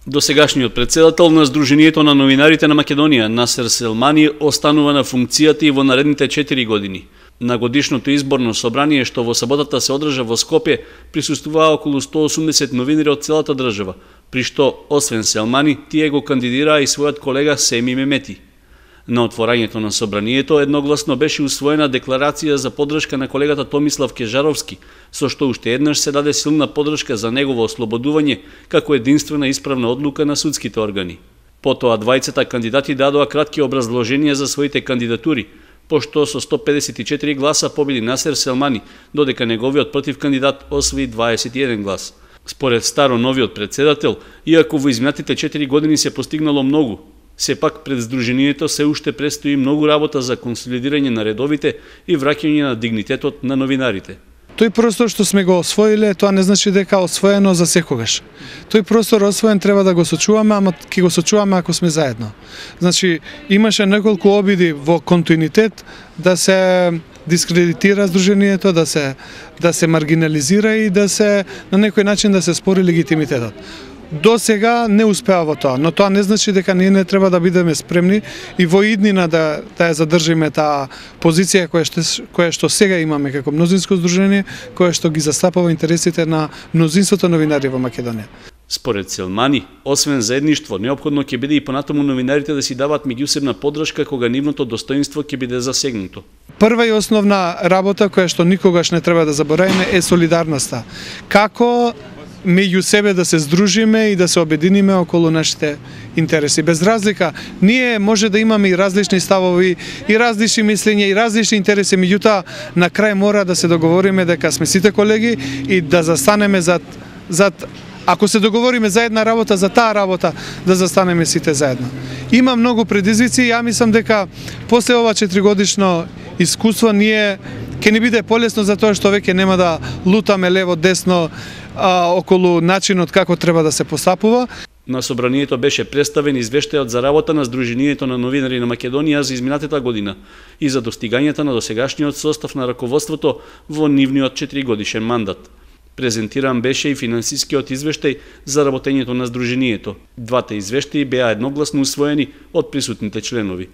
Досегашниот председател на Сдруженијето на новинарите на Македонија, Насер Селмани, останува на функцијата и во наредните 4 години. На годишното изборно собрание што во саботата се одржа во Скопје, присуствуваа околу 180 новинари од целата држава, при што, освен Селмани, тие го кандидираа и својот колега Семи Мемети. На отворањето на собранието едногласно беше усвоена декларација за поддршка на колегата Томислав Кежаровски, со што уште еднаш се даде силна поддршка за негово ослободување како единствена исправна одлука на судските органи. Потоа двајцата кандидати дадоа кратки образложенија за своите кандидатури, пошто со 154 гласа победи Насер Селмани, додека неговиот против кандидат освои 21 глас. Според старо новиот председател, иако во изминатите 4 години се постигнало многу, сепак пред Сдруженијето се уште престои многу работа за консолидирање на редовите и враќање на дигнитетот на новинарите. Тој простор што сме го освоиле, тоа не значи дека освоено за секогаш. Тој простор освоен треба да го сочуваме, ама ќе го сочуваме ако сме заедно. Значи, имаше неколку обиди во континуитет да се дискредитира Сдруженијето, да се маргинализира и да се на некој начин да се спори легитимитетот. До сега не успеа во тоа, но тоа не значи дека ние не треба да бидеме спремни и во иднина да ја задржиме таа позиција која што сега имаме како мнозинско здружение, која што ги застапува интересите на мнозинството новинари во Македонија. Според Селмани, освен заедништво, неопходно ќе биде и понатаму новинарите да си даваат меѓусебна поддршка кога нивното достоинство ќе биде засегнато. Прва и основна работа која што никогаш не треба да заборавиме е солидарноста. Како меѓу себе да се здружиме и да се обединиме околу нашите интереси. Без разлика, ние може да имаме и различни ставови, и различни мислења, и различни интереси, меѓутоа на крај мора да се договориме дека сме сите колеги и да застанеме зад ако се договориме за една работа, за таа работа, да застанеме сите заедно. Има многу предизвици и ја мислам дека после ова 4-годишно искуство ние ќе ни биде полесно за тоа што веќе нема да лутаме лево десно околу начинот како треба да се постапува. На собранието беше представен извештајот за работа на Сдруженијето на новинари на Македонија за изминатата година и за достигањата на досегашниот состав на раководството во нивниот 4-годишен мандат. Презентиран беше и финансискиот извештај за работењето на Сдруженијето. Двата извештаи беа едногласно усвоени од присутните членови.